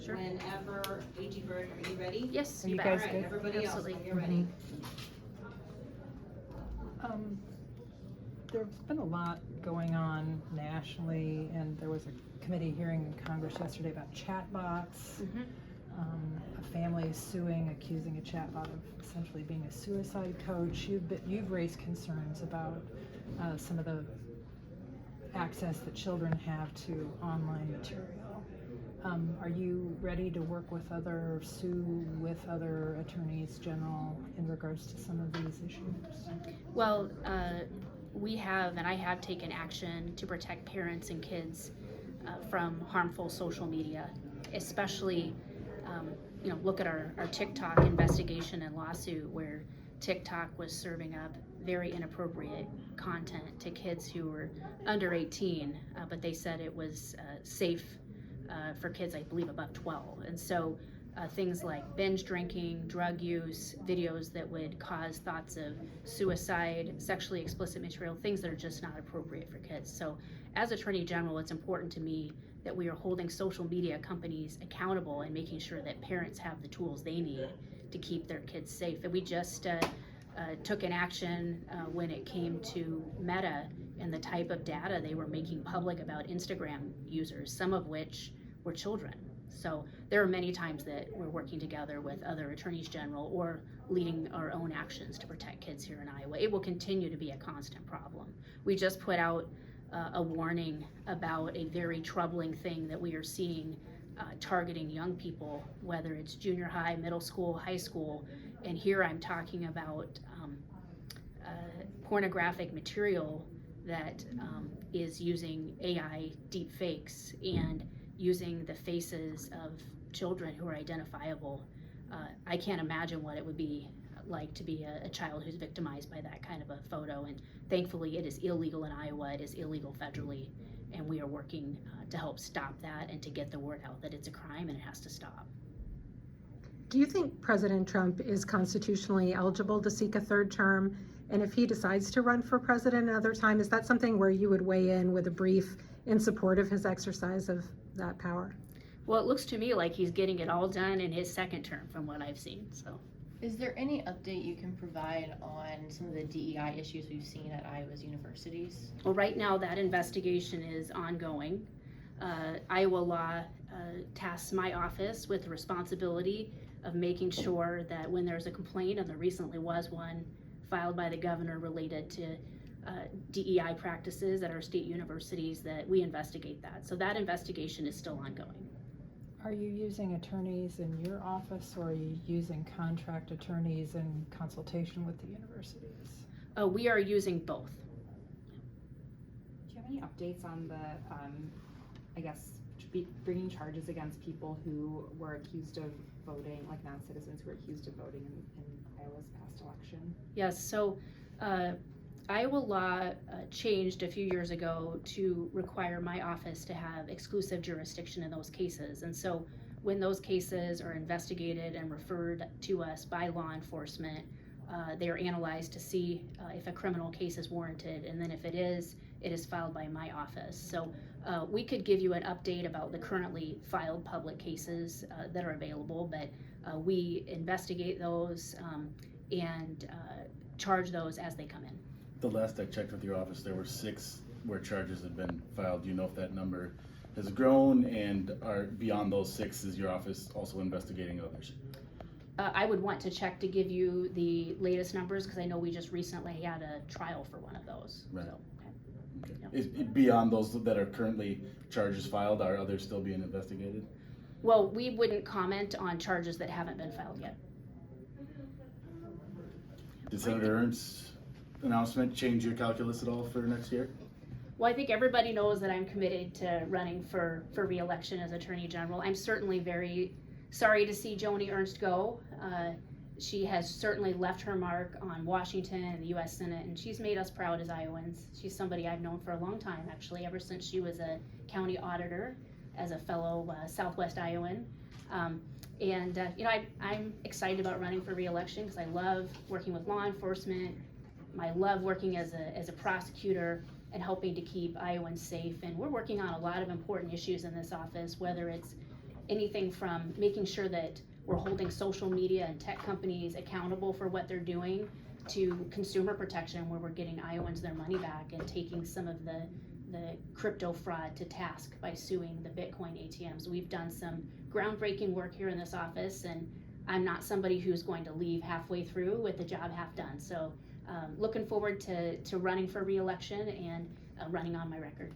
Sure. Whenever, AG Bird, are you ready? Yes, Are you you bet. guys All right, good? everybody Absolutely. else, when you're ready. There's been a lot going on nationally, and there was a committee hearing in Congress yesterday about chatbots. A family is suing, accusing a chatbot of essentially being a suicide coach. You've raised concerns about some of the access that children have to online material. Are you ready to work with sue with other attorneys general in regards to some of these issues? Well, we have, and I have taken action to protect parents and kids from harmful social media, especially, look at our TikTok investigation and lawsuit where TikTok was serving up very inappropriate content to kids who were under 18, but they said it was safe for kids, I believe, above 12. And so things like binge drinking, drug use, videos that would cause thoughts of suicide, sexually explicit material, things that are just not appropriate for kids. So as Attorney General, it's important to me that we are holding social media companies accountable and making sure that parents have the tools they need to keep their kids safe. And we just took an action when it came to Meta and the type of data they were making public about Instagram users, some of which were children. So there are many times that we're working together with other attorneys general or leading our own actions to protect kids here in Iowa. It will continue to be a constant problem. We just put out a warning about a very troubling thing that we are seeing targeting young people, whether it's junior high, middle school, high school. And here I'm talking about pornographic material that is using AI deepfakes and using the faces of children who are identifiable. I can't imagine what it would be like to be a child who's victimized by that kind of a photo, and thankfully it is illegal in Iowa, it is illegal federally, and we are working to help stop that and to get the word out that it's a crime and it has to stop. Do you think President Trump is constitutionally eligible to seek a third term? And if he decides to run for president another time, is that something where you would weigh in with a brief in support of his exercise of that power? Well, it looks to me like he's getting it all done in his second term from what I've seen, so. Is there any update you can provide on some of the DEI issues we've seen at Iowa's universities? Well, right now that investigation is ongoing. Iowa law tasks my office with the responsibility of making sure that when there's a complaint, and there recently was one filed by the governor related to DEI practices at our state universities, that we investigate that. So that investigation is still ongoing. Are you using attorneys in your office, or are you using contract attorneys in consultation with the universities? We are using both. Do you have any updates on the, bringing charges against people who were accused of voting, like non-citizens who were accused of voting in Iowa's past election? Yes, so Iowa law changed a few years ago to require my office to have exclusive jurisdiction in those cases. And so when those cases are investigated and referred to us by law enforcement, they are analyzed to see if a criminal case is warranted, and then if it is filed by my office. So we could give you an update about the currently filed public cases that are available, but we investigate those and charge those as they come in. The last I checked with your office, there were 6 where charges had been filed. Do you know if that number has grown, and are beyond those 6, is your office also investigating others? I would want to check to give you the latest numbers, because I know we just recently had a trial for one of those. Right. So, Okay. Yep. Is beyond those that are currently charges filed, are others still being investigated? well, we wouldn't comment on charges that haven't been filed yet. Did Senator Ernst's announcement change your calculus at all for next year? Well, I think everybody knows that I'm committed to running for re-election as Attorney General. I'm certainly very sorry to see Joni Ernst go. She has certainly left her mark on Washington and the U.S. Senate, and she's made us proud as Iowans. She's somebody I've known for a long time, actually, ever since she was a county auditor as a fellow Southwest Iowan. I'm excited about running for re-election because I love working with law enforcement. I love working as a prosecutor and helping to keep Iowans safe. And we're working on a lot of important issues in this office, whether it's anything from making sure that we're holding social media and tech companies accountable for what they're doing, to consumer protection, where we're getting Iowans their money back and taking some of the crypto fraud to task by suing the Bitcoin ATMs. We've done some groundbreaking work here in this office, and I'm not somebody who's going to leave halfway through with the job half done. So looking forward to running for re-election and running on my record.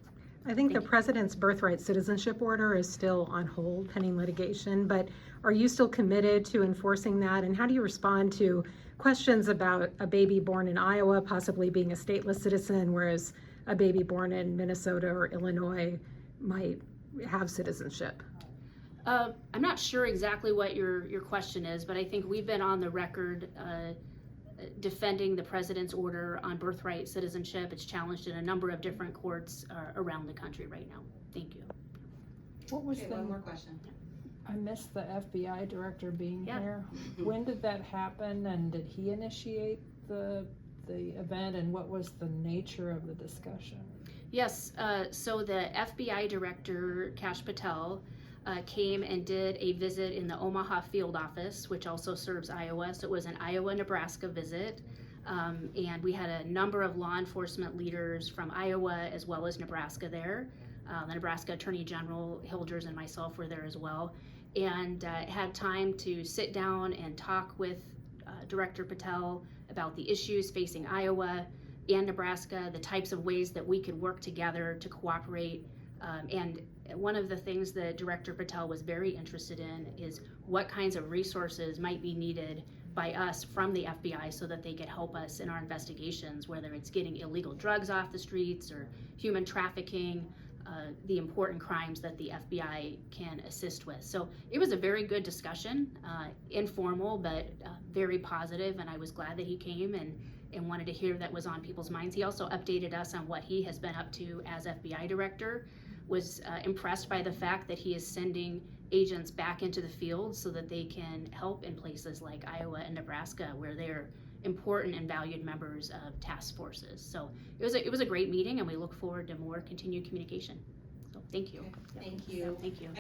I think the Thank you. president's birthright citizenship order is still on hold pending litigation, but are you still committed to enforcing that? And how do you respond to questions about a baby born in Iowa possibly being a stateless citizen, whereas a baby born in Minnesota or Illinois might have citizenship? I'm not sure exactly what your question is, but I think we've been on the record defending the president's order on birthright citizenship. It's challenged in a number of different courts around the country right now. Thank you. What was Okay, the, one more question. I missed the FBI director being Yeah. here. When did that happen, and did he initiate the event, and what was the nature of the discussion? Yes, so the FBI Director Kash Patel came and did a visit in the Omaha field office, which also serves Iowa. So it was an Iowa-Nebraska visit. And we had a number of law enforcement leaders from Iowa as well as Nebraska there. The Nebraska Attorney General Hilders and myself were there as well. And had time to sit down and talk with Director Patel about the issues facing Iowa and Nebraska, the types of ways that we could work together to cooperate. And one of the things that Director Patel was very interested in is what kinds of resources might be needed by us from the FBI so that they could help us in our investigations, whether it's getting illegal drugs off the streets or human trafficking, the important crimes that the FBI can assist with. So it was a very good discussion, informal, but very positive, and I was glad that he came and wanted to hear that was on people's minds. He also updated us on what he has been up to as FBI director, was impressed by the fact that he is sending agents back into the field so that they can help in places like Iowa and Nebraska, where they're important and valued members of task forces. So it was a great meeting, and we look forward to more continued communication. So thank you. Thank you. Thank you.